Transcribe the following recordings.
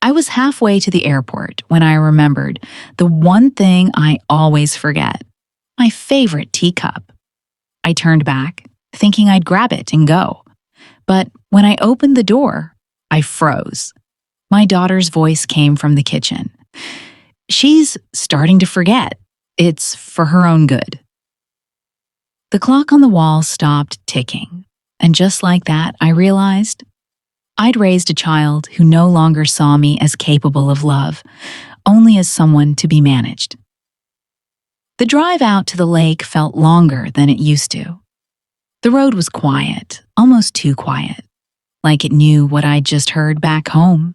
I was halfway to the airport when I remembered the one thing I always forget, my favorite teacup. I turned back, thinking I'd grab it and go. But when I opened the door, I froze. My daughter's voice came from the kitchen. She's starting to forget. It's for her own good. The clock on the wall stopped ticking, and just like that, I realized I'd raised a child who no longer saw me as capable of love, only as someone to be managed. The drive out to the lake felt longer than it used to. The road was quiet, almost too quiet, like it knew what I'd just heard back home.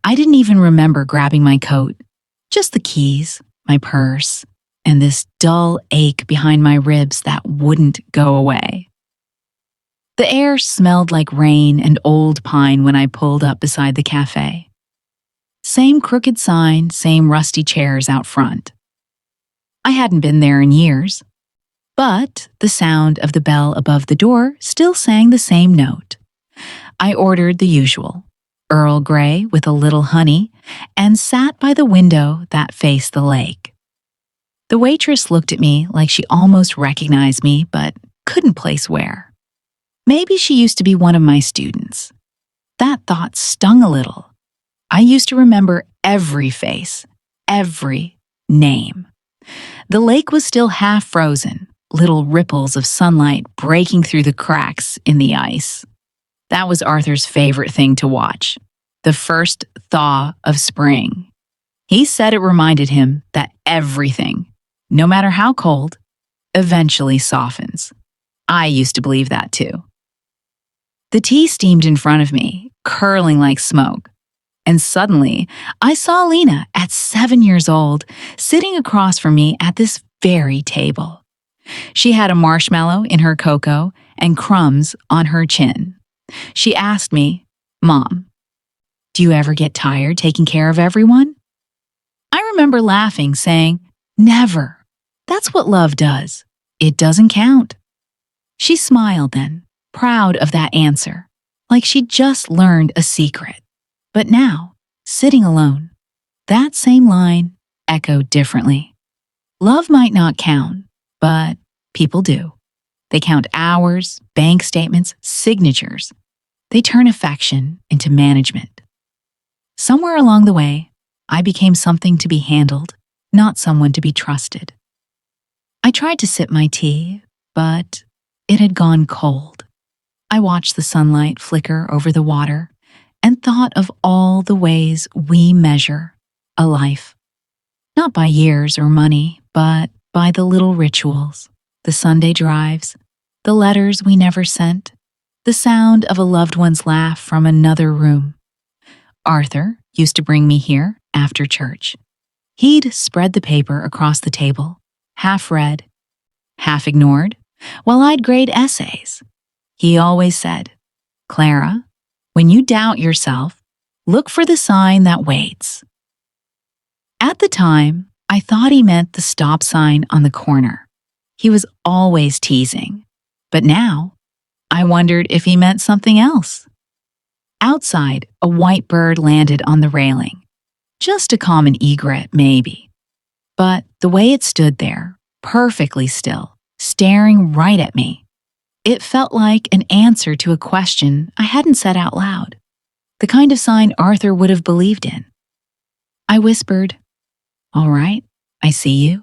I didn't even remember grabbing my coat, just the keys, my purse, and this dull ache behind my ribs that wouldn't go away. The air smelled like rain and old pine when I pulled up beside the cafe. Same crooked sign, same rusty chairs out front. I hadn't been there in years, but the sound of the bell above the door still sang the same note. I ordered the usual, Earl Grey with a little honey, and sat by the window that faced the lake. The waitress looked at me like she almost recognized me but couldn't place where. Maybe she used to be one of my students. That thought stung a little. I used to remember every face, every name. The lake was still half frozen, little ripples of sunlight breaking through the cracks in the ice. That was Arthur's favorite thing to watch, the first thaw of spring. He said it reminded him that everything, no matter how cold, eventually softens. I used to believe that too. The tea steamed in front of me, curling like smoke. And suddenly, I saw Lena at 7 years old, sitting across from me at this very table. She had a marshmallow in her cocoa and crumbs on her chin. She asked me, "Mom, do you ever get tired taking care of everyone?" I remember laughing, saying, "Never. That's what love does. It doesn't count." She smiled then, proud of that answer, like she'd just learned a secret. But now, sitting alone, that same line echoed differently. Love might not count, but people do. They count hours, bank statements, signatures. They turn affection into management. Somewhere along the way, I became something to be handled, not someone to be trusted. I tried to sip my tea, but it had gone cold. I watched the sunlight flicker over the water and thought of all the ways we measure a life. Not by years or money, but by the little rituals, the Sunday drives, the letters we never sent, the sound of a loved one's laugh from another room. Arthur used to bring me here after church. He'd spread the paper across the table, half read, half ignored, while I'd grade essays. He always said, "Clara, when you doubt yourself, look for the sign that waits." At the time, I thought he meant the stop sign on the corner. He was always teasing. But now, I wondered if he meant something else. Outside, a white bird landed on the railing. Just a common egret, maybe. But the way it stood there, perfectly still, staring right at me, it felt like an answer to a question I hadn't said out loud, the kind of sign Arthur would have believed in. I whispered, "All right, I see you,"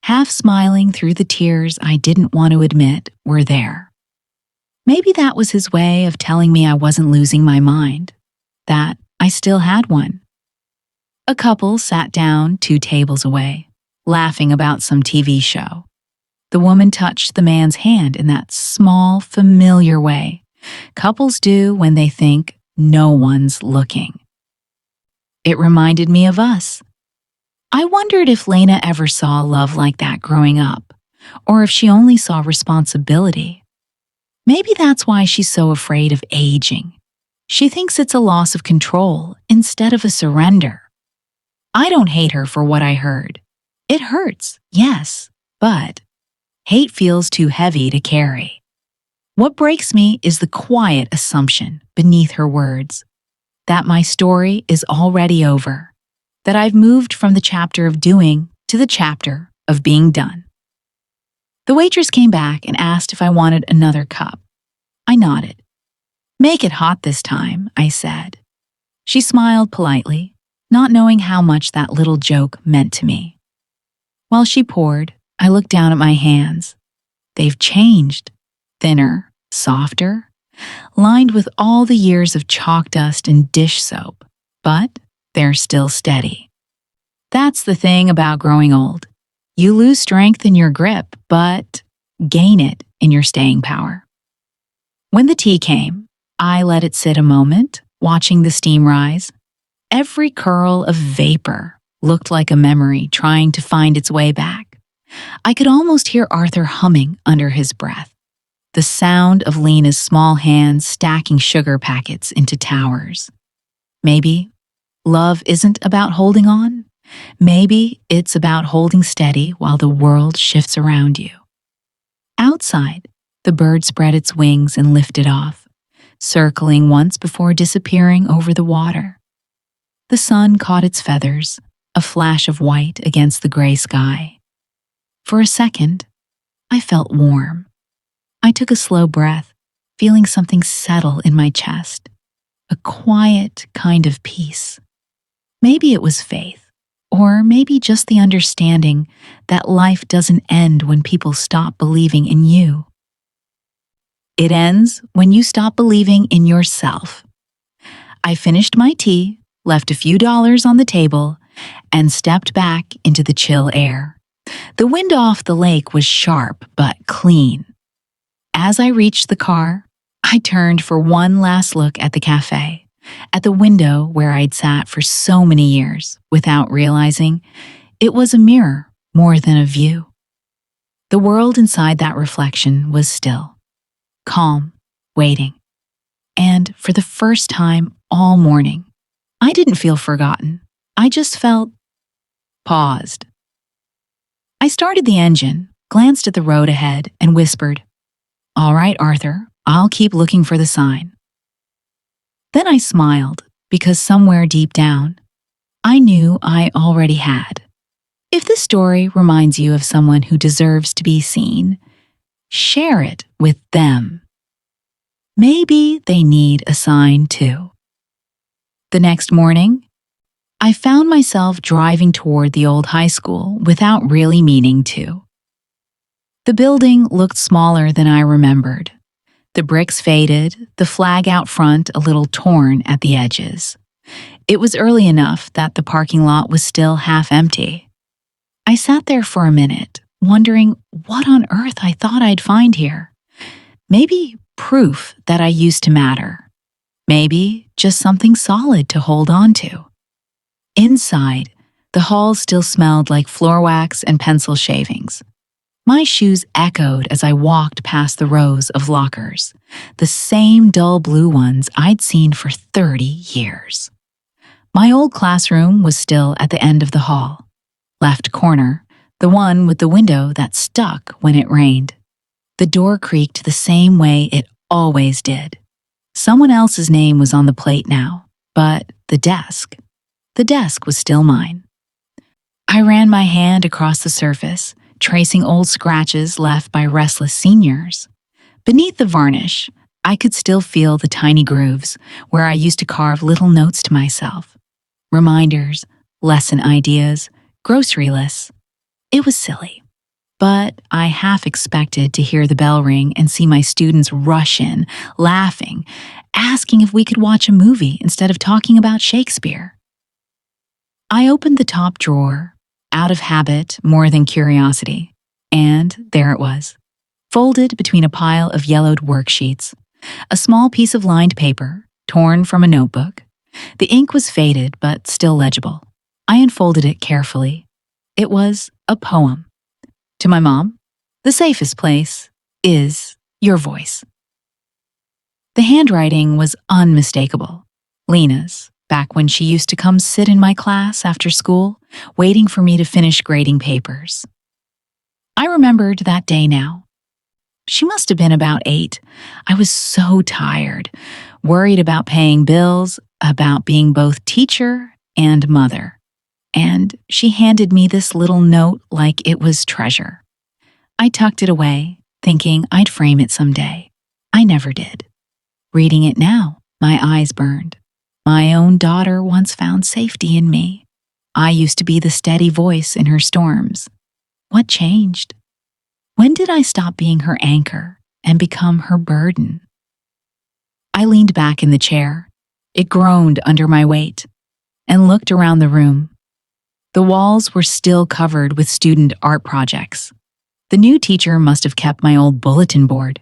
half smiling through the tears I didn't want to admit were there. Maybe that was his way of telling me I wasn't losing my mind, that I still had one. A couple sat down 2 tables away, laughing about some TV show. The woman touched the man's hand in that small, familiar way couples do when they think no one's looking. It reminded me of us. I wondered if Lena ever saw love like that growing up, or if she only saw responsibility. Maybe that's why she's so afraid of aging. She thinks it's a loss of control instead of a surrender. I don't hate her for what I heard. It hurts, yes, but hate feels too heavy to carry. What breaks me is the quiet assumption beneath her words that my story is already over, that I've moved from the chapter of doing to the chapter of being done. The waitress came back and asked if I wanted another cup. I nodded. "Make it hot this time," I said. She smiled politely, not knowing how much that little joke meant to me. While she poured, I looked down at my hands. They've changed. Thinner, softer, lined with all the years of chalk dust and dish soap, but they're still steady. That's the thing about growing old. You lose strength in your grip, but gain it in your staying power. When the tea came, I let it sit a moment, watching the steam rise. Every curl of vapor looked like a memory trying to find its way back. I could almost hear Arthur humming under his breath. The sound of Lena's small hands stacking sugar packets into towers. Maybe love isn't about holding on. Maybe it's about holding steady while the world shifts around you. Outside, the bird spread its wings and lifted off, circling once before disappearing over the water. The sun caught its feathers, a flash of white against the gray sky. For a second, I felt warm. I took a slow breath, feeling something settle in my chest, a quiet kind of peace. Maybe it was faith, or maybe just the understanding that life doesn't end when people stop believing in you. It ends when you stop believing in yourself. I finished my tea, left a few dollars on the table, and stepped back into the chill air. The wind off the lake was sharp but clean. As I reached the car, I turned for one last look at the cafe, at the window where I'd sat for so many years without realizing it was a mirror more than a view. The world inside that reflection was still, calm, waiting. And for the first time all morning, I didn't feel forgotten. I just felt paused. I started the engine, glanced at the road ahead, and whispered, "All right, Arthur, I'll keep looking for the sign." Then I smiled, because somewhere deep down, I knew I already had. If this story reminds you of someone who deserves to be seen, share it with them. Maybe they need a sign too. The next morning, I found myself driving toward the old high school without really meaning to. The building looked smaller than I remembered. The bricks faded, the flag out front a little torn at the edges. It was early enough that the parking lot was still half empty. I sat there for a minute, wondering what on earth I thought I'd find here. Maybe proof that I used to matter. Maybe just something solid to hold on to. Inside, the hall still smelled like floor wax and pencil shavings. My shoes echoed as I walked past the rows of lockers, the same dull blue ones I'd seen for 30 years. My old classroom was still at the end of the hall, left corner, the one with the window that stuck when it rained. The door creaked the same way it always did. Someone else's name was on the plate now, but the desk was still mine. I ran my hand across the surface, tracing old scratches left by restless seniors. Beneath the varnish, I could still feel the tiny grooves where I used to carve little notes to myself. Reminders, lesson ideas, grocery lists. It was silly, but I half expected to hear the bell ring and see my students rush in, laughing, asking if we could watch a movie instead of talking about Shakespeare. I opened the top drawer, out of habit more than curiosity, and there it was, folded between a pile of yellowed worksheets, a small piece of lined paper, torn from a notebook. The ink was faded but still legible. I unfolded it carefully. It was a poem. To my mom, the safest place is your voice. The handwriting was unmistakable. Lena's, back when she used to come sit in my class after school, waiting for me to finish grading papers. I remembered that day now. She must have been about 8. I was so tired, worried about paying bills, about being both teacher and mother. And she handed me this little note like it was treasure. I tucked it away, thinking I'd frame it someday. I never did. Reading it now, my eyes burned. My own daughter once found safety in me. I used to be the steady voice in her storms. What changed? When did I stop being her anchor and become her burden? I leaned back in the chair. It groaned under my weight, and looked around the room. The walls were still covered with student art projects. The new teacher must have kept my old bulletin board.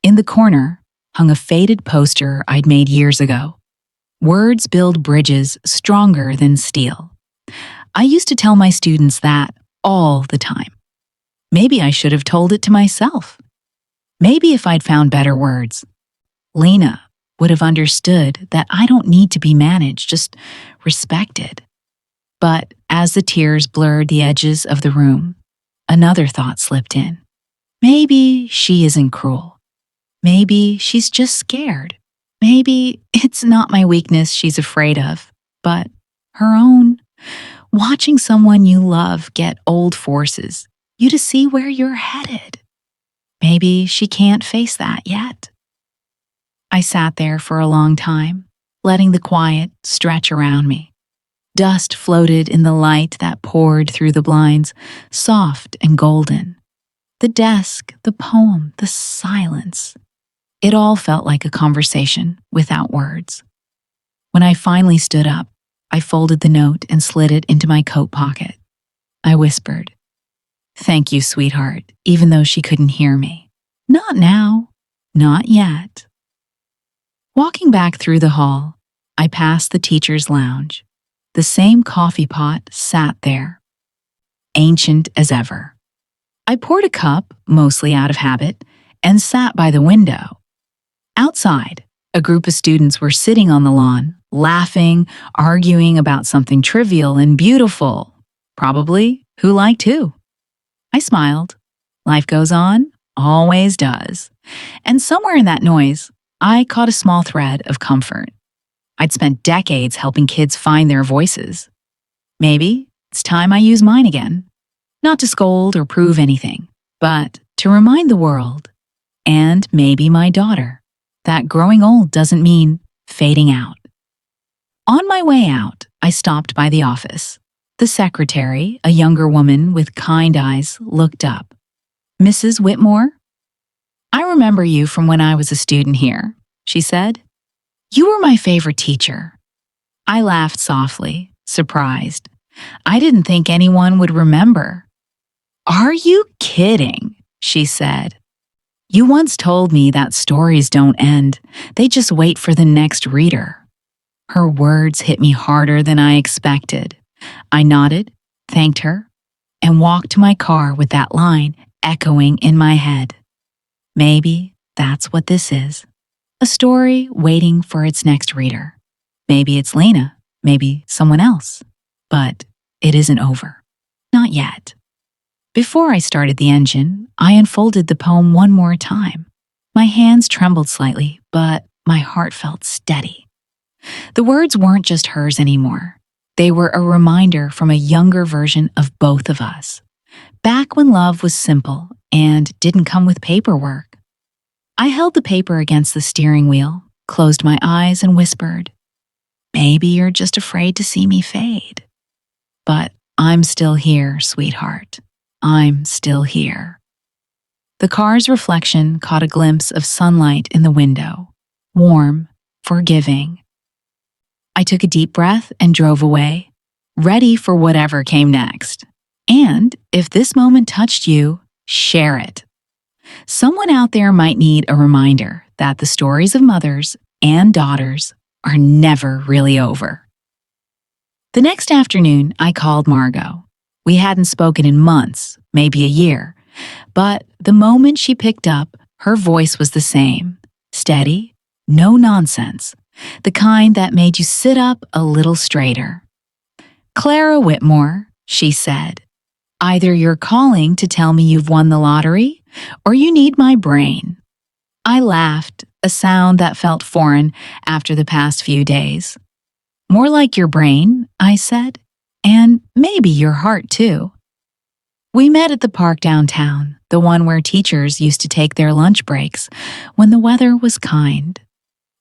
In the corner hung a faded poster I'd made years ago. Words build bridges stronger than steel. I used to tell my students that all the time. Maybe I should have told it to myself. Maybe if I'd found better words, Lena would have understood that I don't need to be managed, just respected. But as the tears blurred the edges of the room, another thought slipped in. Maybe she isn't cruel. Maybe she's just scared. Maybe it's not my weakness she's afraid of, but her own. Watching someone you love get old forces you to see where you're headed. Maybe she can't face that yet. I sat there for a long time, letting the quiet stretch around me. Dust floated in the light that poured through the blinds, soft and golden. The desk, the poem, the silence. It all felt like a conversation without words. When I finally stood up, I folded the note and slid it into my coat pocket. I whispered, "Thank you, sweetheart," even though she couldn't hear me. Not now. Not yet. Walking back through the hall, I passed the teacher's lounge. The same coffee pot sat there, ancient as ever. I poured a cup, mostly out of habit, and sat by the window. Outside, a group of students were sitting on the lawn, laughing, arguing about something trivial and beautiful. Probably who liked who. I smiled. Life goes on, always does. And somewhere in that noise, I caught a small thread of comfort. I'd spent decades helping kids find their voices. Maybe it's time I use mine again. Not to scold or prove anything, but to remind the world, and maybe my daughter, that growing old doesn't mean fading out. On my way out, I stopped by the office. The secretary, a younger woman with kind eyes, looked up. "Mrs. Whitmore?" "I remember you from when I was a student here," she said. "You were my favorite teacher." I laughed softly, surprised. I didn't think anyone would remember. "Are you kidding?" she said. "You once told me that stories don't end. They just wait for the next reader." Her words hit me harder than I expected. I nodded, thanked her, and walked to my car with that line echoing in my head. Maybe that's what this is. A story waiting for its next reader. Maybe it's Lena, maybe someone else. But it isn't over. Not yet. Before I started the engine, I unfolded the poem one more time. My hands trembled slightly, but my heart felt steady. The words weren't just hers anymore. They were a reminder from a younger version of both of us. Back when love was simple and didn't come with paperwork. I held the paper against the steering wheel, closed my eyes, and whispered, "Maybe you're just afraid to see me fade. But I'm still here, sweetheart. I'm still here." The car's reflection caught a glimpse of sunlight in the window, warm, forgiving. I took a deep breath and drove away, ready for whatever came next. And if this moment touched you, share it. Someone out there might need a reminder that the stories of mothers and daughters are never really over. The next afternoon, I called Margot. We hadn't spoken in months, maybe a year, but the moment she picked up, her voice was the same, steady, no nonsense, the kind that made you sit up a little straighter. "Clara Whitmore," she said, "either you're calling to tell me you've won the lottery, or you need my brain." I laughed, a sound that felt foreign after the past few days. More like your brain, I said, and maybe your heart too. We met at the park downtown, the one where teachers used to take their lunch breaks when the weather was kind.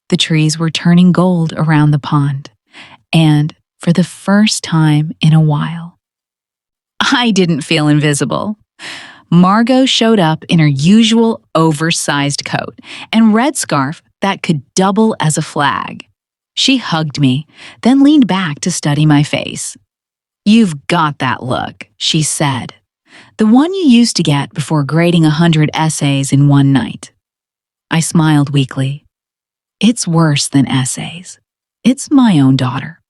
The trees were turning gold around the pond, and for the first time in a while, I didn't feel invisible. Margot showed up in her usual oversized coat and red scarf that could double as a flag. She hugged me, then leaned back to study my face. "You've got that look," she said. "The one you used to get before grading 100 essays in one night." I smiled weakly. "It's worse than essays. It's my own daughter."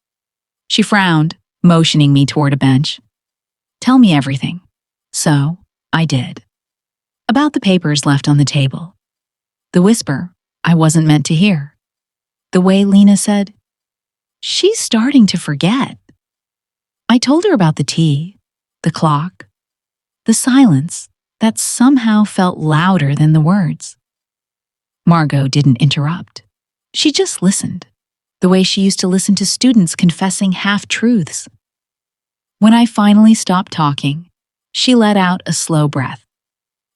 She frowned, motioning me toward a bench. "Tell me everything." So, I did. About the papers left on the table. The whisper I wasn't meant to hear. The way Lena said, "She's starting to forget." I told her about the tea, the clock, the silence that somehow felt louder than the words. Margot didn't interrupt. She just listened, the way she used to listen to students confessing half-truths. When I finally stopped talking, she let out a slow breath.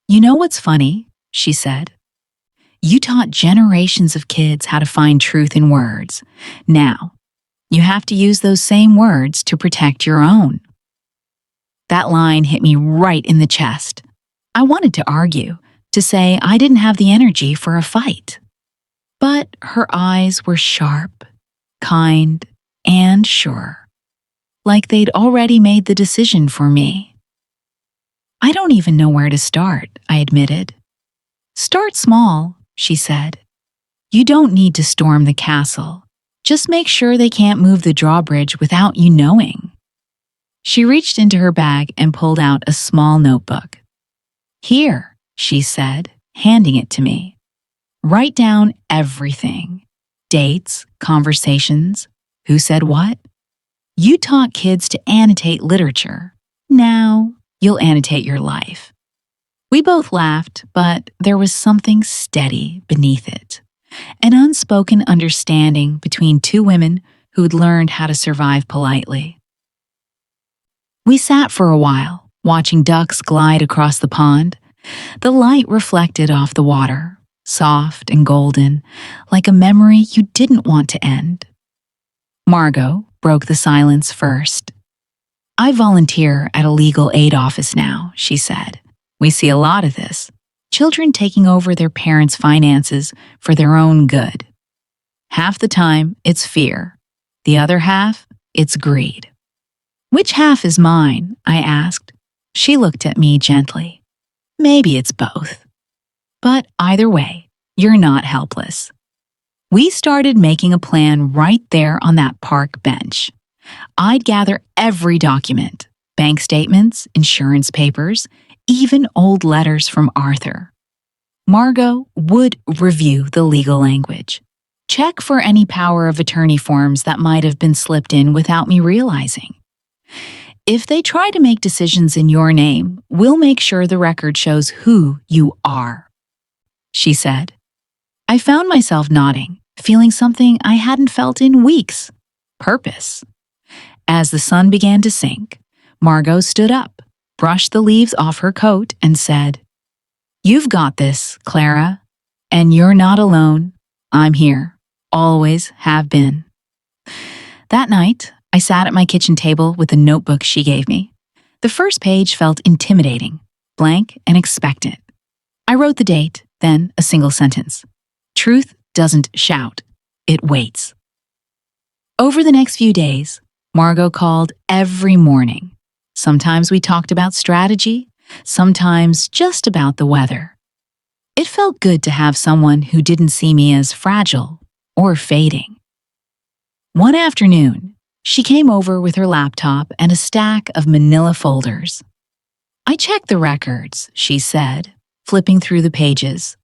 "You know what's funny?" she said. "You taught generations of kids how to find truth in words. Now, you have to use those same words to protect your own." That line hit me right in the chest. I wanted to argue, to say I didn't have the energy for a fight. But her eyes were sharp, kind, and sure, like they'd already made the decision for me. "I don't even know where to start," I admitted. "Start small," she said. "You don't need to storm the castle. Just make sure they can't move the drawbridge without you knowing." She reached into her bag and pulled out a small notebook. "Here," she said, handing it to me. "Write down everything. Dates, conversations, who said what. You taught kids to annotate literature. Now, you'll annotate your life." We both laughed, but there was something steady beneath it. An unspoken understanding between two women who'd learned how to survive politely. We sat for a while, watching ducks glide across the pond. The light reflected off the water, soft and golden, like a memory you didn't want to end. Margot broke the silence first. "I volunteer at a legal aid office now," she said. "We see a lot of this. Children taking over their parents' finances for their own good. Half the time, it's fear. The other half, it's greed." "Which half is mine?" I asked. She looked at me gently. "Maybe it's both. But either way, you're not helpless." We started making a plan right there on that park bench. I'd gather every document, bank statements, insurance papers, even old letters from Arthur. Margot would review the legal language, check for any power of attorney forms that might have been slipped in without me realizing. "If they try to make decisions in your name, we'll make sure the record shows who you are," she said. I found myself nodding, feeling something I hadn't felt in weeks: purpose. As the sun began to sink, Margot stood up, brushed the leaves off her coat, and said, "You've got this, Clara. And you're not alone. I'm here. Always have been." That night, I sat at my kitchen table with the notebook she gave me. The first page felt intimidating, blank and expectant. I wrote the date, then a single sentence. Truth doesn't shout, it waits. Over the next few days, Margot called every morning. Sometimes we talked about strategy, sometimes just about the weather. It felt good to have someone who didn't see me as fragile or fading. One afternoon, she came over with her laptop and a stack of manila folders. "I checked the records," she said, flipping through the pages.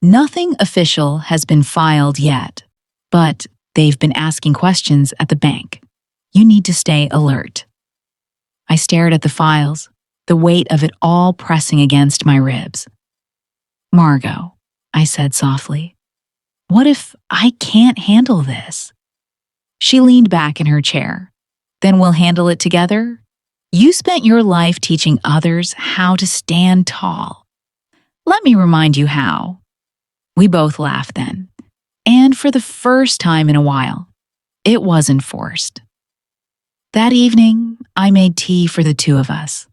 "Nothing official has been filed yet, but they've been asking questions at the bank. You need to stay alert." I stared at the files, the weight of it all pressing against my ribs. "Margot," I said softly, What if I can't handle this? She leaned back in her chair. Then we'll handle it together? You spent your life teaching others how to stand tall. Let me remind you how. We both laughed then. And for the first time in a while, it wasn't forced. That evening, I made tea for the two of us.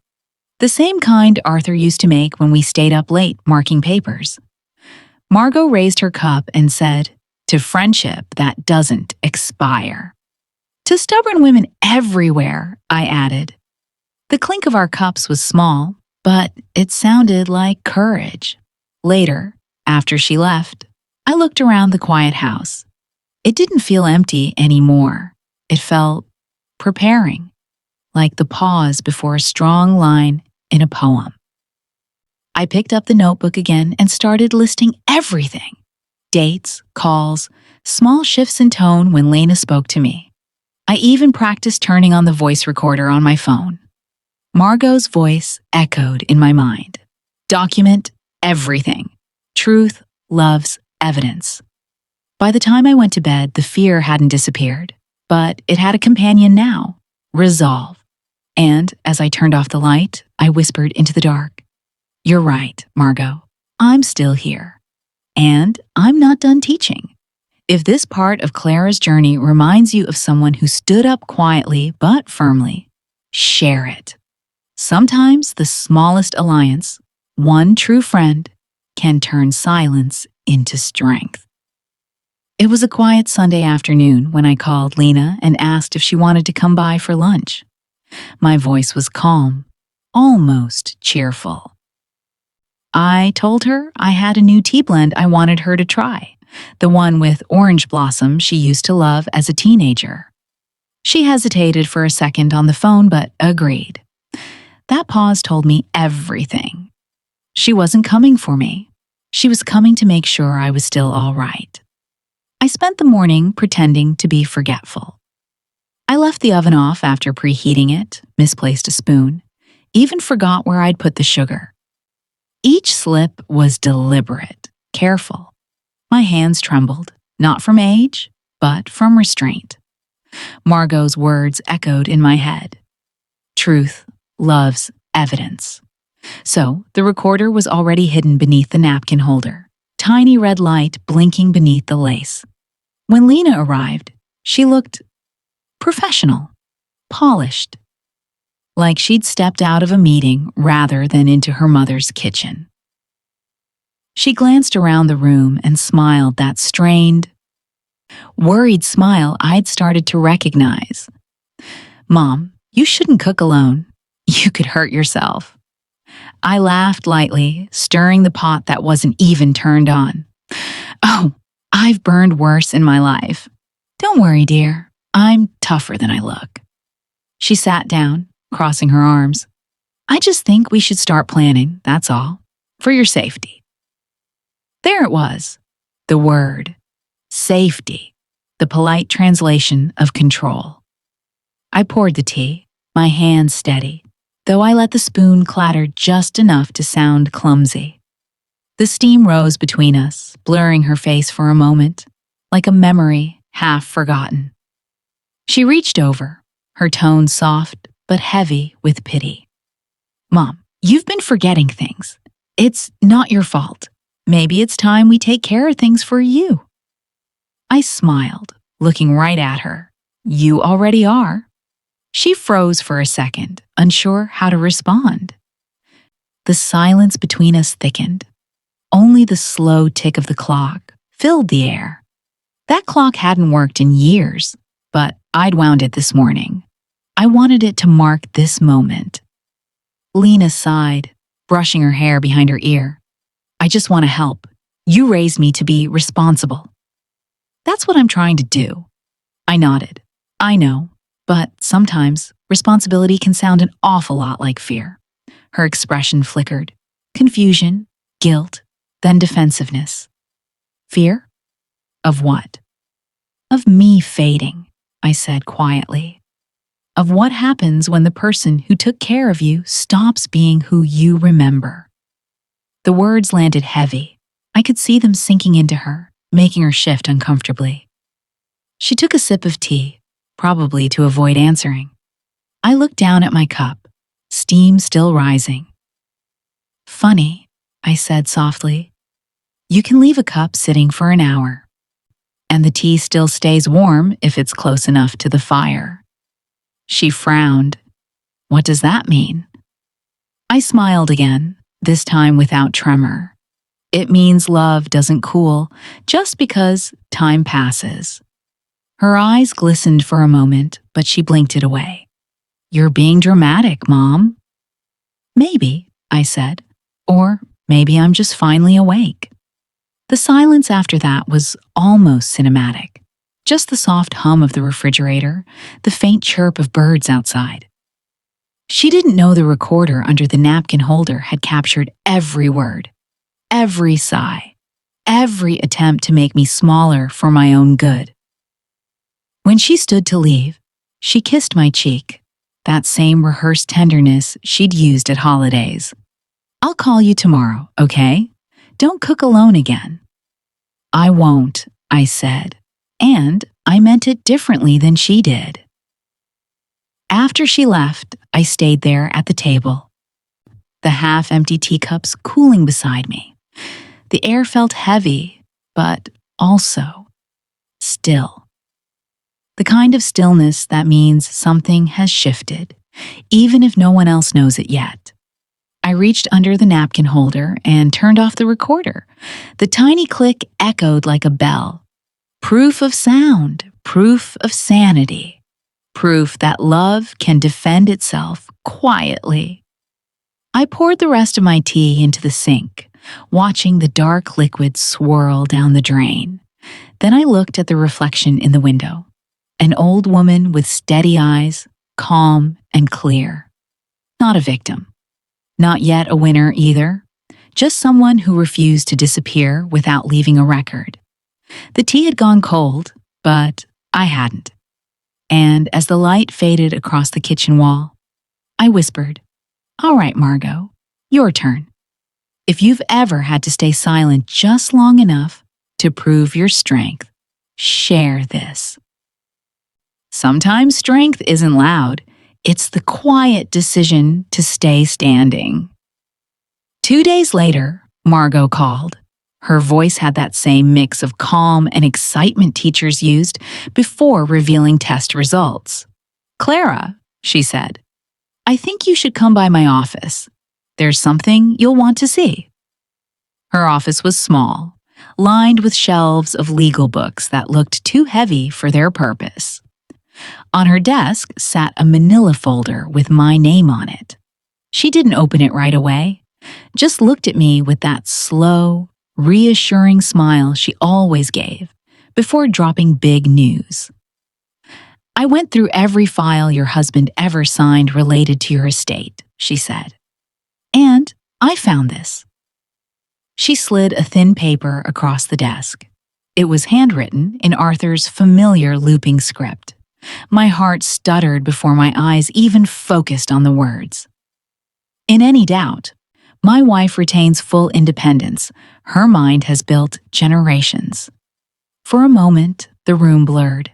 The same kind Arthur used to make when we stayed up late marking papers. Margot raised her cup and said, "To friendship that doesn't expire." To stubborn women everywhere, I added. The clink of our cups was small, but it sounded like courage. Later, after she left, I looked around the quiet house. It didn't feel empty anymore. It felt preparing, like the pause before a strong line in a poem. I picked up the notebook again and started listing everything. Dates, calls, small shifts in tone when Lena spoke to me. I even practiced turning on the voice recorder on my phone. Margot's voice echoed in my mind. Document everything. Truth loves evidence. By the time I went to bed, the fear hadn't disappeared, but it had a companion now, resolve. And as I turned off the light, I whispered into the dark, "You're right, Margot. I'm still here. And I'm not done teaching. If this part of Clara's journey reminds you of someone who stood up quietly but firmly, share it. Sometimes the smallest alliance, one true friend, can turn silence into strength." It was a quiet Sunday afternoon when I called Lena and asked if she wanted to come by for lunch. My voice was calm, almost cheerful. I told her I had a new tea blend I wanted her to try, the one with orange blossom she used to love as a teenager. She hesitated for a second on the phone but agreed. That pause told me everything. She wasn't coming for me. She was coming to make sure I was still all right. I spent the morning pretending to be forgetful. I left the oven off after preheating it, misplaced a spoon, even forgot where I'd put the sugar. Each slip was deliberate, careful. My hands trembled, not from age, but from restraint. Margot's words echoed in my head. Truth loves evidence. So the recorder was already hidden beneath the napkin holder, tiny red light blinking beneath the lace. When Lena arrived, she looked professional, polished, like she'd stepped out of a meeting rather than into her mother's kitchen. She glanced around the room and smiled that strained, worried smile I'd started to recognize. "Mom, you shouldn't cook alone. You could hurt yourself." I laughed lightly, stirring the pot that wasn't even turned on. "Oh, I've burned worse in my life. Don't worry, dear. I'm tougher than I look." She sat down, crossing her arms. "I just think we should start planning, that's all, for your safety." There it was, the word, safety, the polite translation of control. I poured the tea, my hands steady, though I let the spoon clatter just enough to sound clumsy. The steam rose between us, blurring her face for a moment, like a memory half forgotten. She reached over, her tone soft but heavy with pity. "Mom, you've been forgetting things. It's not your fault. Maybe it's time we take care of things for you." I smiled, looking right at her. "You already are." She froze for a second, unsure how to respond. The silence between us thickened. Only the slow tick of the clock filled the air. That clock hadn't worked in years, but I'd wound it this morning. I wanted it to mark this moment. Lena sighed, brushing her hair behind her ear. "I just want to help. You raised me to be responsible." "That's what I'm trying to do." I nodded. "I know, but sometimes responsibility can sound an awful lot like fear." Her expression flickered. Confusion, guilt, then defensiveness. "Fear? Of what?" "Of me fading," I said quietly. "Of what happens when the person who took care of you stops being who you remember." The words landed heavy. I could see them sinking into her, making her shift uncomfortably. She took a sip of tea, probably to avoid answering. I looked down at my cup, steam still rising. "Funny," I said softly. "You can leave a cup sitting for an hour, and the tea still stays warm if it's close enough to the fire." She frowned. "What does that mean?" I smiled again, this time without tremor. "It means love doesn't cool just because time passes." Her eyes glistened for a moment, but she blinked it away. "You're being dramatic, Mom." "Maybe," I said. "Or maybe I'm just finally awake." The silence after that was almost cinematic. Just the soft hum of the refrigerator, the faint chirp of birds outside. She didn't know the recorder under the napkin holder had captured every word, every sigh, every attempt to make me smaller for my own good. When she stood to leave, she kissed my cheek, that same rehearsed tenderness she'd used at holidays. "I'll call you tomorrow, okay? Don't cook alone again." "I won't," I said, and I meant it differently than she did. After she left, I stayed there at the table, the half-empty teacups cooling beside me. The air felt heavy, but also still. The kind of stillness that means something has shifted, even if no one else knows it yet. I reached under the napkin holder and turned off the recorder. The tiny click echoed like a bell. Proof of sound, proof of sanity, proof that love can defend itself quietly. I poured the rest of my tea into the sink, watching the dark liquid swirl down the drain. Then I looked at the reflection in the window. An old woman with steady eyes, calm and clear. Not a victim. Not yet a winner either. Just someone who refused to disappear without leaving a record. The tea had gone cold, but I hadn't. And as the light faded across the kitchen wall, I whispered, "All right, Margot, your turn. If you've ever had to stay silent just long enough to prove your strength, share this." Sometimes strength isn't loud. It's the quiet decision to stay standing. 2 days later, Margot called. Her voice had that same mix of calm and excitement teachers used before revealing test results. "Clara," she said, "I think you should come by my office. There's something you'll want to see." Her office was small, lined with shelves of legal books that looked too heavy for their purpose. On her desk sat a manila folder with my name on it. She didn't open it right away, just looked at me with that slow, reassuring smile she always gave before dropping big news. "I went through every file your husband ever signed related to your estate," she said. "And I found this." She slid a thin paper across the desk. It was handwritten in Arthur's familiar looping script. My heart stuttered before my eyes even focused on the words. "In any doubt, my wife retains full independence. Her mind has built generations." For a moment, the room blurred.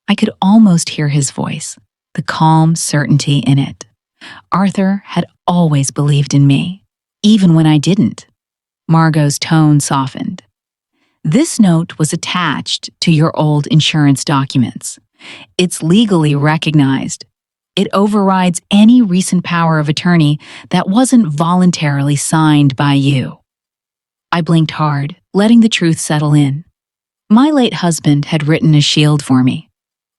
I could almost hear his voice, the calm certainty in it. Arthur had always believed in me, even when I didn't. Margot's tone softened. "This note was attached to your old insurance documents. It's legally recognized. It overrides any recent power of attorney that wasn't voluntarily signed by you." I blinked hard, letting the truth settle in. My late husband had written a shield for me,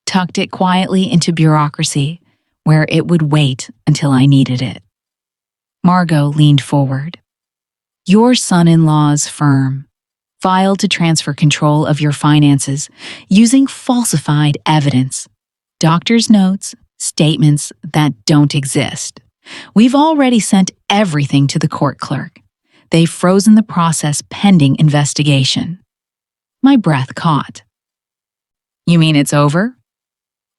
tucked it quietly into bureaucracy, where it would wait until I needed it. Margot leaned forward. "Your son-in-law's firm filed to transfer control of your finances using falsified evidence, doctor's notes, statements that don't exist. We've already sent everything to the court clerk. They've frozen the process pending investigation." My breath caught. "You mean it's over?"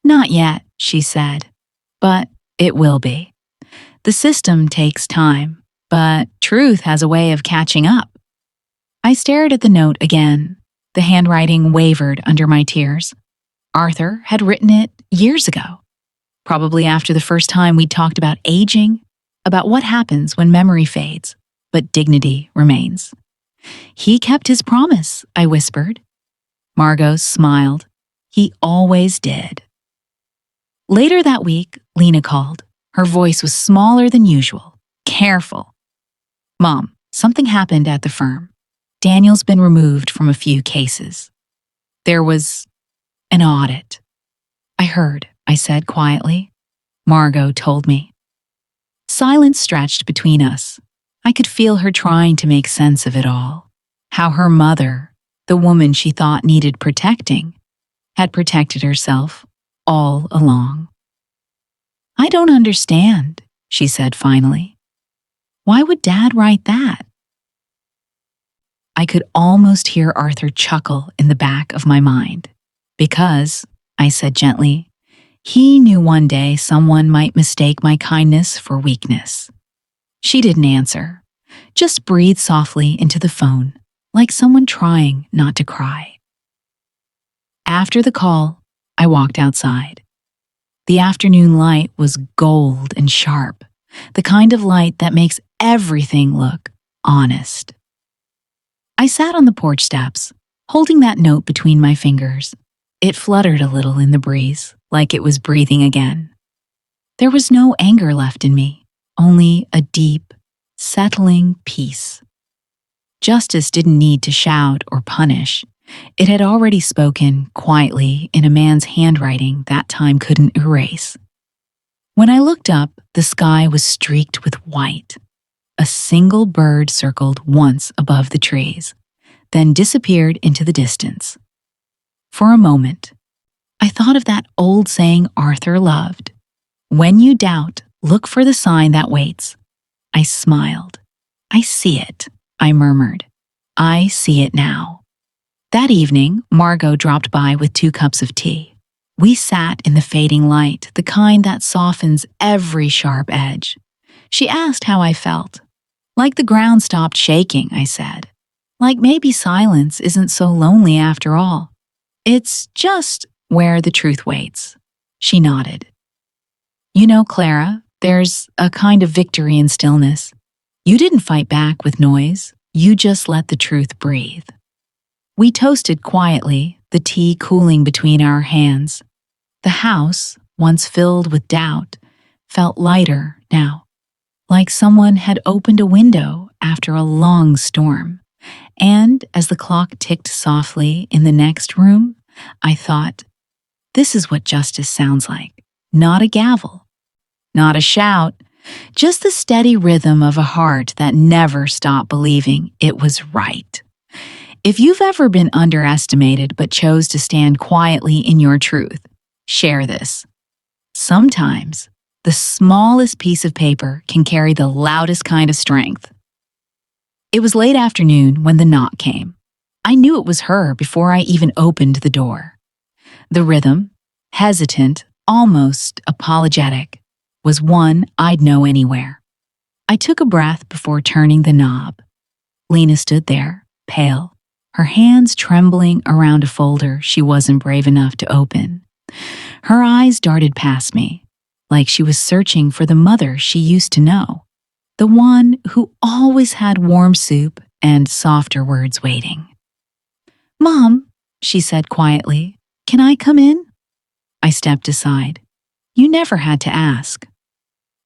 "Not yet," she said, "but it will be. The system takes time, but truth has a way of catching up." I stared at the note again, The handwriting wavered under my tears. Arthur had written it years ago, probably after the first time we talked about aging, about what happens when memory fades, but dignity remains. He kept his promise, I whispered. Margot smiled. He always did. Later that week, Lena called. Her voice was smaller than usual, careful. Mom, something happened at the firm. Daniel's been removed from a few cases. There was an audit. I heard, I said quietly. Margot told me. Silence stretched between us. I could feel her trying to make sense of it all. How her mother, the woman she thought needed protecting, had protected herself all along. I don't understand, she said finally. Why would Dad write that? I could almost hear Arthur chuckle in the back of my mind. Because, I said gently, he knew one day someone might mistake my kindness for weakness. She didn't answer, just breathed softly into the phone, like someone trying not to cry. After the call, I walked outside. The afternoon light was gold and sharp, the kind of light that makes everything look honest. I sat on the porch steps, holding that note between my fingers. It fluttered a little in the breeze, like it was breathing again. There was no anger left in me, only a deep, settling peace. Justice didn't need to shout or punish. It had already spoken quietly in a man's handwriting that time couldn't erase. When I looked up, the sky was streaked with white. A single bird circled once above the trees, then disappeared into the distance. For a moment, I thought of that old saying Arthur loved. When you doubt, look for the sign that waits. I smiled. I see it, I murmured. I see it now. That evening, Margot dropped by with 2 cups of tea. We sat in the fading light, the kind that softens every sharp edge. She asked how I felt. Like the ground stopped shaking, I said. Like maybe silence isn't so lonely after all. It's just where the truth waits. She nodded. You know, Clara, there's a kind of victory in stillness. You didn't fight back with noise. You just let the truth breathe. We toasted quietly, the tea cooling between our hands. The house, once filled with doubt, felt lighter now, like someone had opened a window after a long storm. And as the clock ticked softly in the next room, I thought, this is what justice sounds like. Not a gavel, not a shout, just the steady rhythm of a heart that never stopped believing it was right. If you've ever been underestimated but chose to stand quietly in your truth, share this. Sometimes, the smallest piece of paper can carry the loudest kind of strength. It was late afternoon when the knock came. I knew it was her before I even opened the door. The rhythm, hesitant, almost apologetic, was one I'd know anywhere. I took a breath before turning the knob. Lena stood there, pale, her hands trembling around a folder she wasn't brave enough to open. Her eyes darted past me, like she was searching for the mother she used to know, the one who always had warm soup and softer words waiting. "Mom," she said quietly, "can I come in?" I stepped aside. You never had to ask.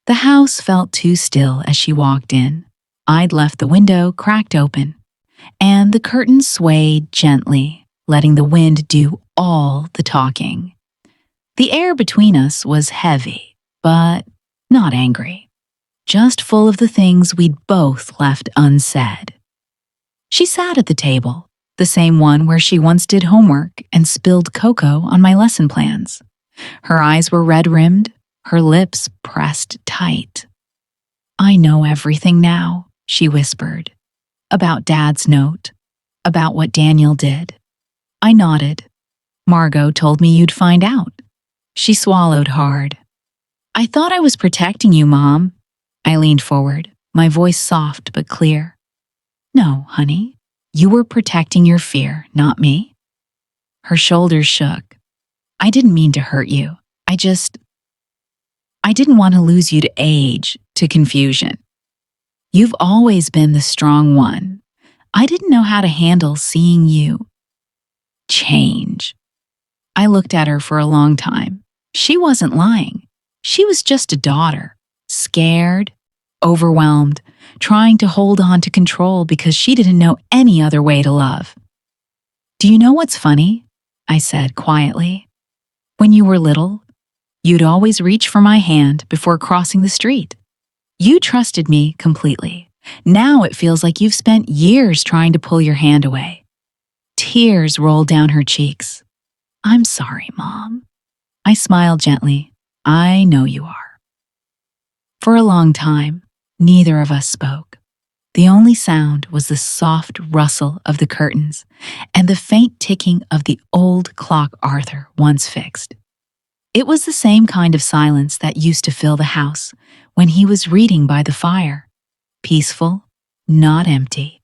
The house felt too still as she walked in. I'd left the window cracked open, and the curtains swayed gently, letting the wind do all the talking. The air between us was heavy, but not angry, just full of the things we'd both left unsaid. She sat at the table, the same one where she once did homework and spilled cocoa on my lesson plans. Her eyes were red-rimmed, her lips pressed tight. "I know everything now," she whispered. "About Dad's note, about what Daniel did." I nodded. "Margot told me you'd find out." She swallowed hard. "I thought I was protecting you, Mom." I leaned forward, my voice soft but clear. "No, honey, You were protecting your fear, not me." Her shoulders shook. "I didn't mean to hurt you. I didn't want to lose you to age, to confusion. You've always been the strong one. I didn't know how to handle seeing you change." I looked at her for a long time. She wasn't lying. She was just a daughter, scared, overwhelmed, trying to hold on to control because she didn't know any other way to love. "Do you know what's funny?" I said quietly. "When you were little, you'd always reach for my hand before crossing the street. You trusted me completely. Now it feels like you've spent years trying to pull your hand away." Tears rolled down her cheeks. "I'm sorry, Mom." I smiled gently. "I know you are." For a long time, neither of us spoke. The only sound was the soft rustle of the curtains and the faint ticking of the old clock Arthur once fixed. It was the same kind of silence that used to fill the house when he was reading by the fire. Peaceful, not empty.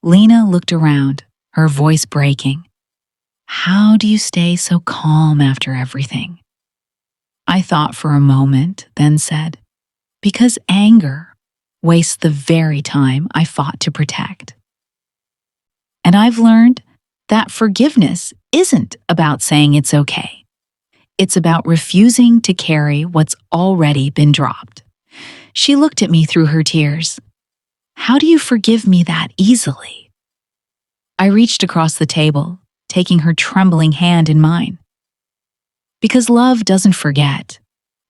Lena looked around, her voice breaking. "How do you stay so calm after everything?" I thought for a moment, then said, "Because anger wastes the very time I fought to protect." And I've learned that forgiveness isn't about saying it's okay. It's about refusing to carry what's already been dropped. She looked at me through her tears. "How do you forgive me that easily?" I reached across the table, taking her trembling hand in mine. "Because love doesn't forget.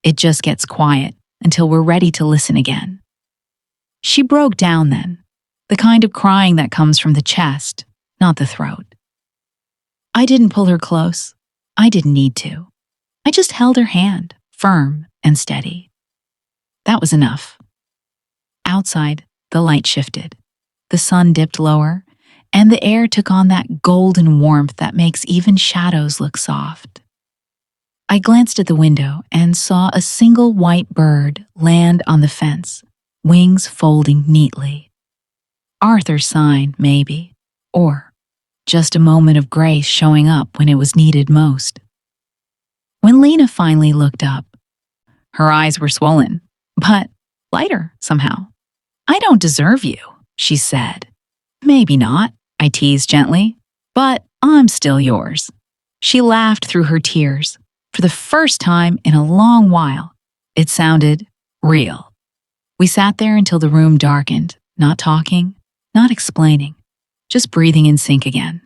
It just gets quiet until we're ready to listen again." She broke down then, the kind of crying that comes from the chest, not the throat. I didn't pull her close. I didn't need to. I just held her hand, firm and steady. That was enough. Outside, the light shifted. The sun dipped lower, and the air took on that golden warmth that makes even shadows look soft. I glanced at the window and saw a single white bird land on the fence, wings folding neatly. Arthur's sign, maybe, or just a moment of grace showing up when it was needed most. When Lena finally looked up, her eyes were swollen, but lighter somehow. "I don't deserve you," she said. "Maybe not," I teased gently, "but I'm still yours." She laughed through her tears. For the first time in a long while, it sounded real. We sat there until the room darkened, not talking, not explaining, just breathing in sync again.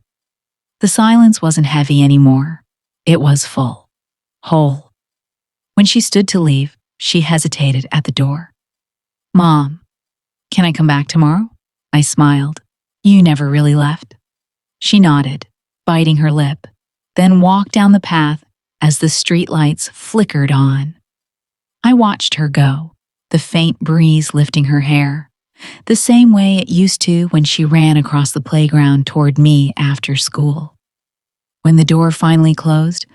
The silence wasn't heavy anymore. It was full, whole. When she stood to leave, she hesitated at the door. "Mom, can I come back tomorrow?" I smiled. "You never really left." She nodded, biting her lip, then walked down the path as the streetlights flickered on. I watched her go, the faint breeze lifting her hair, the same way it used to when she ran across the playground toward me after school. When the door finally closed,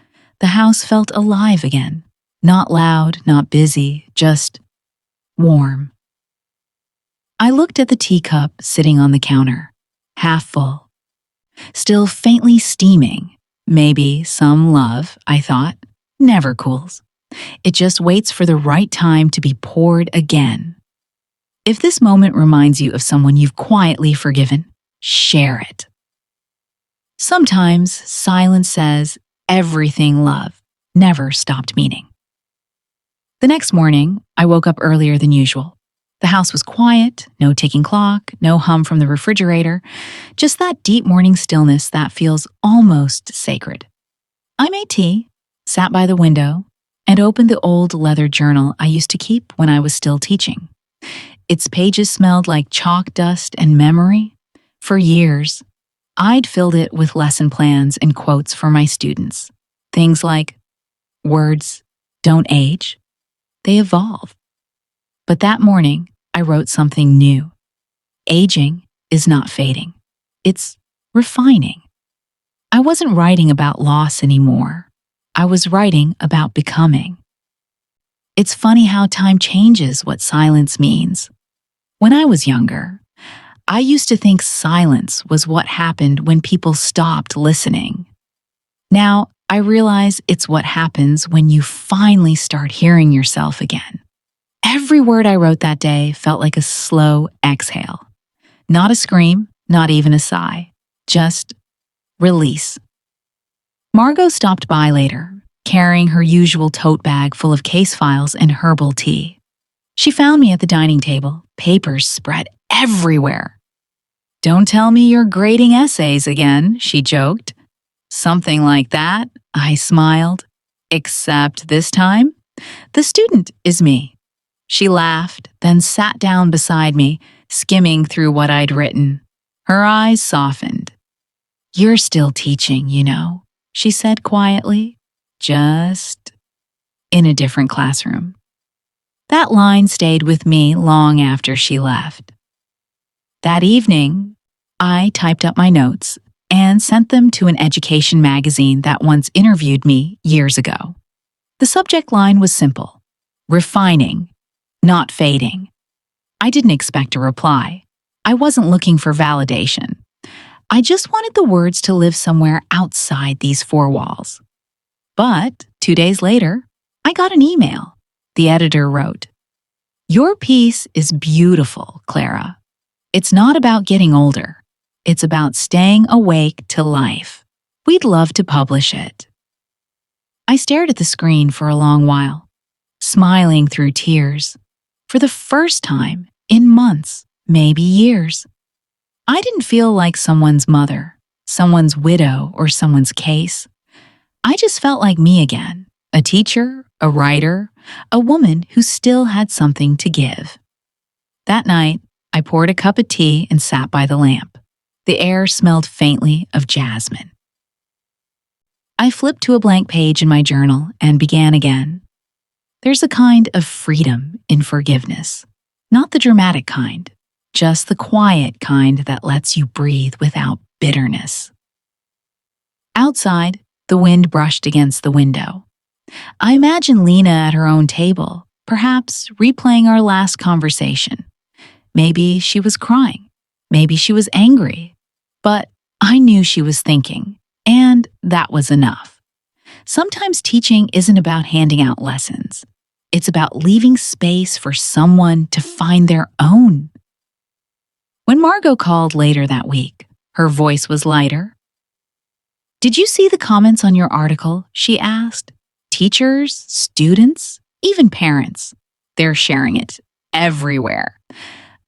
the house felt alive again. Not loud, not busy, just warm. I looked at the teacup sitting on the counter, half full, still faintly steaming. Maybe some love, I thought, never cools. It just waits for the right time to be poured again. If this moment reminds you of someone you've quietly forgiven, share it. Sometimes silence says everything love never stopped meaning. The next morning, I woke up earlier than usual. The house was quiet, no ticking clock, no hum from the refrigerator, just that deep morning stillness that feels almost sacred. I made tea, sat by the window, and opened the old leather journal I used to keep when I was still teaching. Its pages smelled like chalk dust and memory. For years, I'd filled it with lesson plans and quotes for my students. Things like, "Words don't age, they evolve." But that morning, I wrote something new. Aging is not fading. It's refining. I wasn't writing about loss anymore. I was writing about becoming. It's funny how time changes what silence means. When I was younger, I used to think silence was what happened when people stopped listening. Now, I realize it's what happens when you finally start hearing yourself again. Every word I wrote that day felt like a slow exhale. Not a scream, not even a sigh. Just release. Margot stopped by later, carrying her usual tote bag full of case files and herbal tea. She found me at the dining table, papers spread everywhere. "Don't tell me you're grading essays again," she joked. "Something like that," I smiled. "Except this time, the student is me." She laughed, then sat down beside me, skimming through what I'd written. Her eyes softened. "You're still teaching, you know," she said quietly. "Just in a different classroom." That line stayed with me long after she left. That evening, I typed up my notes and sent them to an education magazine that once interviewed me years ago. The subject line was simple: refining, not fading. I didn't expect a reply. I wasn't looking for validation. I just wanted the words to live somewhere outside these four walls. But 2 days later, I got an email. The editor wrote, "Your piece is beautiful, Clara. It's not about getting older. It's about staying awake to life. We'd love to publish it." I stared at the screen for a long while, smiling through tears. For the first time in months, maybe years. I didn't feel like someone's mother, someone's widow, or someone's case. I just felt like me again, a teacher, a writer, a woman who still had something to give. That night, I poured a cup of tea and sat by the lamp. The air smelled faintly of jasmine. I flipped to a blank page in my journal and began again. There's a kind of freedom in forgiveness, not the dramatic kind, just the quiet kind that lets you breathe without bitterness. Outside, the wind brushed against the window. I imagine Lena at her own table, perhaps replaying our last conversation. Maybe she was crying. Maybe she was angry. But I knew she was thinking, and that was enough. Sometimes teaching isn't about handing out lessons. It's about leaving space for someone to find their own. When Margot called later that week, her voice was lighter. "Did you see the comments on your article?" she asked. "Teachers, students, even parents. They're sharing it everywhere."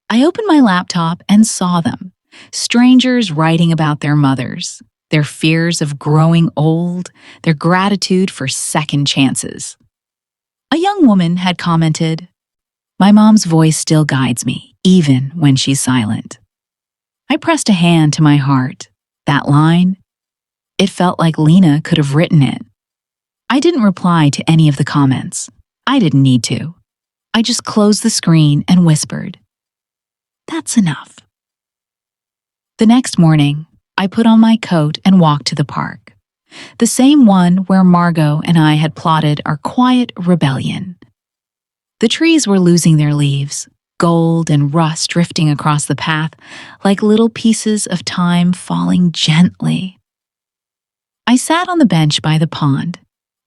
I opened my laptop and saw them. Strangers writing about their mothers, their fears of growing old, their gratitude for second chances. A young woman had commented, "My mom's voice still guides me, even when she's silent." I pressed a hand to my heart. That line, it felt like Lena could have written it. I didn't reply to any of the comments. I didn't need to. I just closed the screen and whispered, "That's enough." The next morning, I put on my coat and walked to the park. The same one where Margot and I had plotted our quiet rebellion. The trees were losing their leaves, gold and rust drifting across the path like little pieces of time falling gently. I sat on the bench by the pond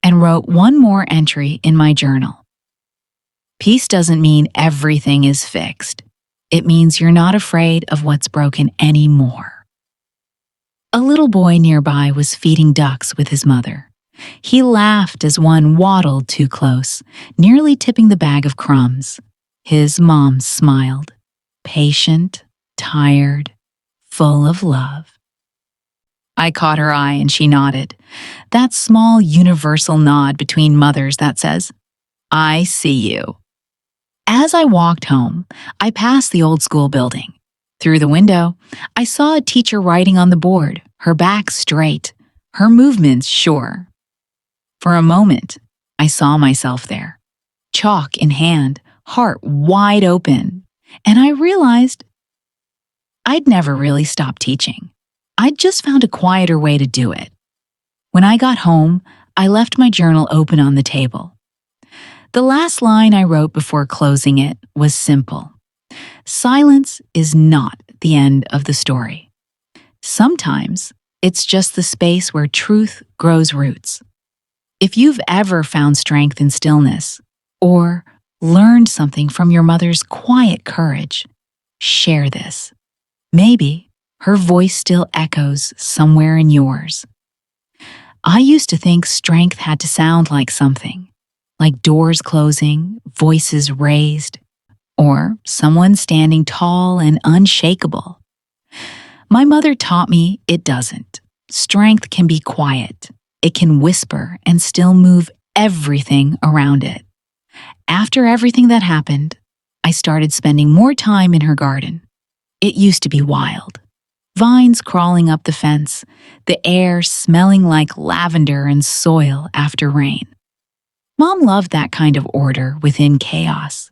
and wrote one more entry in my journal. Peace doesn't mean everything is fixed. It means you're not afraid of what's broken anymore. A little boy nearby was feeding ducks with his mother. He laughed as one waddled too close, nearly tipping the bag of crumbs. His mom smiled, patient, tired, full of love. I caught her eye and she nodded. That small universal nod between mothers that says, "I see you." As I walked home, I passed the old school building. Through the window, I saw a teacher writing on the board, her back straight, her movements sure. For a moment, I saw myself there, chalk in hand, heart wide open, and I realized I'd never really stopped teaching. I'd just found a quieter way to do it. When I got home, I left my journal open on the table. The last line I wrote before closing it was simple. Silence is not the end of the story. Sometimes it's just the space where truth grows roots. If you've ever found strength in stillness or learned something from your mother's quiet courage, share this. Maybe her voice still echoes somewhere in yours. I used to think strength had to sound like something, like doors closing, voices raised, or someone standing tall and unshakable. My mother taught me it doesn't. Strength can be quiet. It can whisper and still move everything around it. After everything that happened, I started spending more time in her garden. It used to be wild. Vines crawling up the fence, the air smelling like lavender and soil after rain. Mom loved that kind of order within chaos.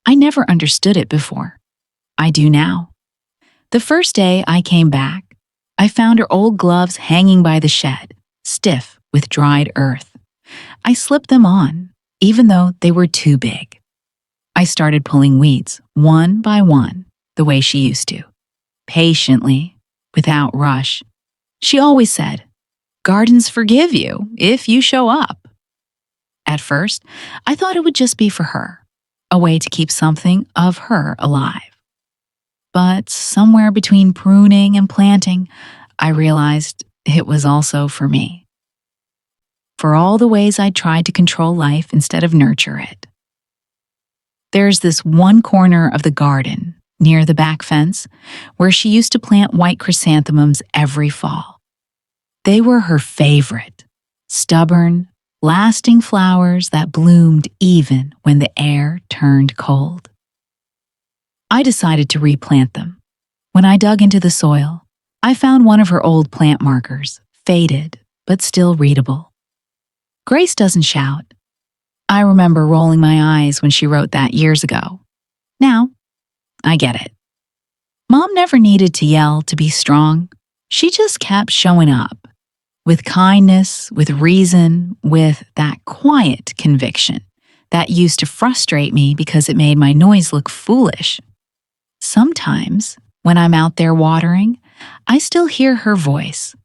I never understood it before. I do now. The first day I came back, I found her old gloves hanging by the shed, stiff with dried earth. I slipped them on, even though they were too big. I started pulling weeds, one by one, the way she used to. Patiently, without rush. She always said, "Gardens forgive you if you show up." At first, I thought it would just be for her, a way to keep something of her alive. But somewhere between pruning and planting, I realized it was also for me. For all the ways I tried to control life instead of nurture it. There's this one corner of the garden, near the back fence, where she used to plant white chrysanthemums every fall. They were her favorite, stubborn, lasting flowers that bloomed even when the air turned cold. I decided to replant them. When I dug into the soil, I found one of her old plant markers, faded but still readable. Grace doesn't shout. I remember rolling my eyes when she wrote that years ago. Now, I get it. Mom never needed to yell to be strong. She just kept showing up. With kindness, with reason, with that quiet conviction that used to frustrate me because it made my noise look foolish. Sometimes, when I'm out there watering, I still hear her voice.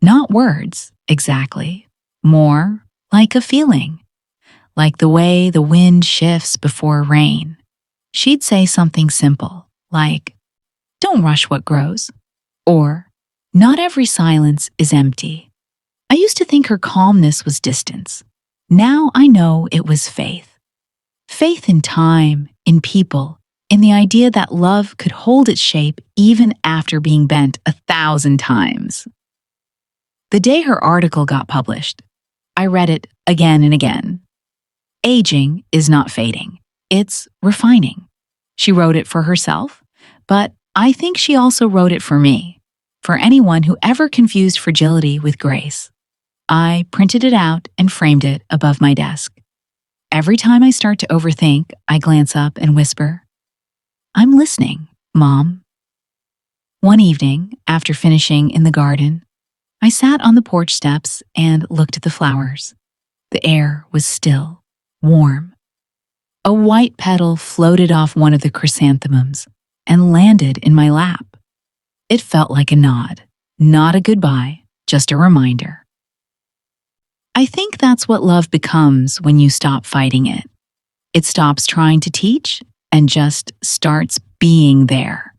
Not words, exactly. More like a feeling. Like the way the wind shifts before rain. She'd say something simple, like, "Don't rush what grows," or, "Not every silence is empty." I used to think her calmness was distance. Now I know it was faith. Faith in time, in people, in the idea that love could hold its shape even after being bent 1,000 times. The day her article got published, I read it again and again. Aging is not fading. It's refining. She wrote it for herself, but I think she also wrote it for me, for anyone who ever confused fragility with grace. I printed it out and framed it above my desk. Every time I start to overthink, I glance up and whisper, "I'm listening, Mom." One evening, after finishing in the garden, I sat on the porch steps and looked at the flowers. The air was still, warm. A white petal floated off one of the chrysanthemums and landed in my lap. It felt like a nod, not a goodbye, just a reminder. I think that's what love becomes when you stop fighting it. It stops trying to teach and just starts being there.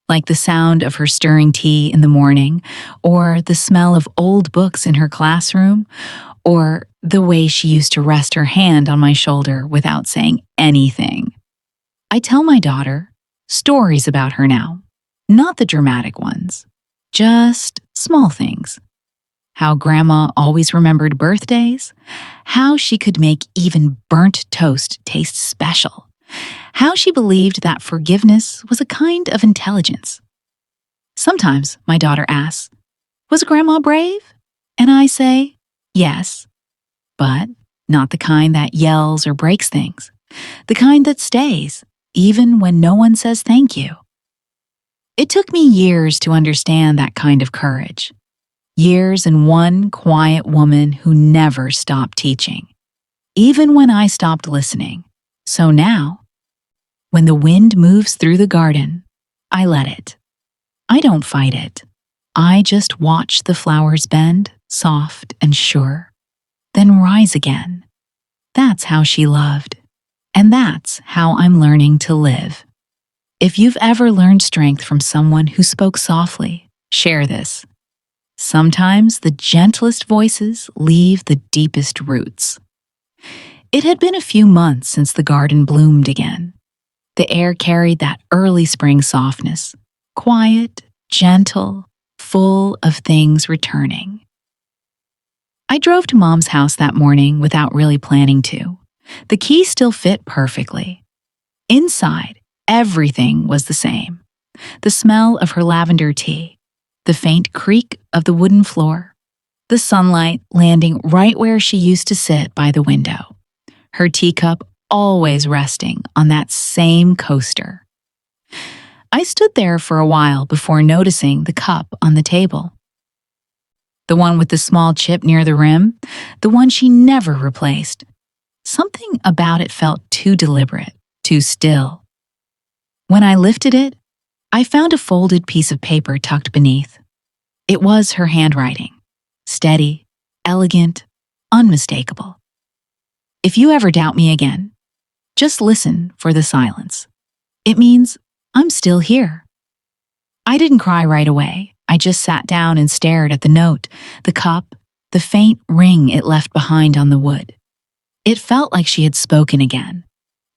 Like the sound of her stirring tea in the morning, or the smell of old books in her classroom, or the way she used to rest her hand on my shoulder without saying anything. I tell my daughter stories about her now, not the dramatic ones, just small things. How Grandma always remembered birthdays, how she could make even burnt toast taste special, how she believed that forgiveness was a kind of intelligence. Sometimes my daughter asks, "Was Grandma brave?" And I say, "Yes, but not the kind that yells or breaks things, the kind that stays, even when no one says thank you." It took me years to understand that kind of courage. Years and one quiet woman who never stopped teaching, even when I stopped listening. So now, When the wind moves through the garden, I let it. I don't fight it. I just watch the flowers bend, soft and sure, then rise again. That's how she loved. And that's how I'm learning to live. If you've ever learned strength from someone who spoke softly, share this. Sometimes the gentlest voices leave the deepest roots. It had been a few months since the garden bloomed again. The air carried that early spring softness, quiet, gentle, full of things returning. I drove to Mom's house that morning without really planning to. The key still fit perfectly. Inside, everything was the same. The smell of her lavender tea, the faint creak of the wooden floor, the sunlight landing right where she used to sit by the window, her teacup always resting on that same coaster. I stood there for a while before noticing the cup on the table. The one with the small chip near the rim, the one she never replaced. Something about it felt too deliberate, too still. When I lifted it, I found a folded piece of paper tucked beneath. It was her handwriting, steady, elegant, unmistakable. If you ever doubt me again, just listen for the silence. It means I'm still here. I didn't cry right away. I just sat down and stared at the note, the cup, the faint ring it left behind on the wood. It felt like she had spoken again,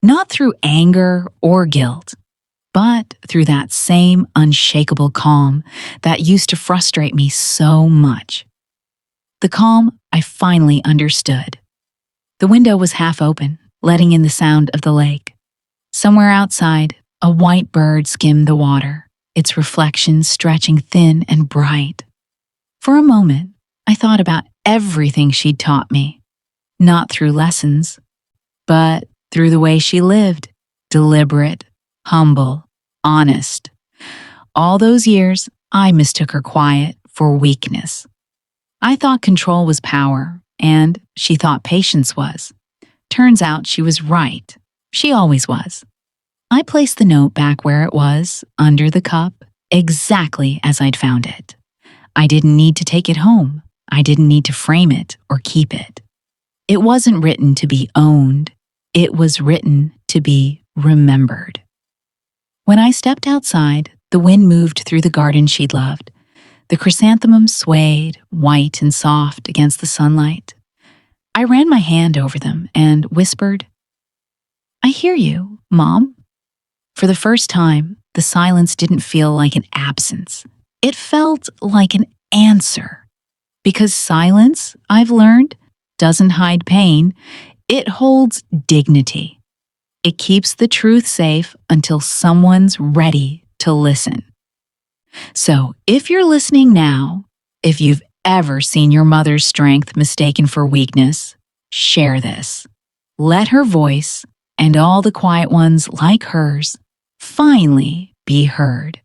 not through anger or guilt, but through that same unshakable calm that used to frustrate me so much. The calm I finally understood. The window was half open, letting in the sound of the lake. Somewhere outside, a white bird skimmed the water, its reflection stretching thin and bright. For a moment, I thought about everything she'd taught me. Not through lessons, but through the way she lived, deliberate, humble, honest. All those years, I mistook her quiet for weakness. I thought control was power, and she thought patience was. Turns out she was right. She always was. I placed the note back where it was, under the cup, exactly as I'd found it. I didn't need to take it home. I didn't need to frame it or keep it. It wasn't written to be owned. It was written to be remembered. When I stepped outside, the wind moved through the garden she'd loved. The chrysanthemums swayed, white and soft against the sunlight. I ran my hand over them and whispered, "I hear you, Mom." For the first time, the silence didn't feel like an absence. It felt like an answer. Because silence, I've learned, doesn't hide pain, it holds dignity. It keeps the truth safe until someone's ready to listen. So, if you're listening now, if you've ever seen your mother's strength mistaken for weakness, share this. Let her voice, and all the quiet ones like hers, finally be heard.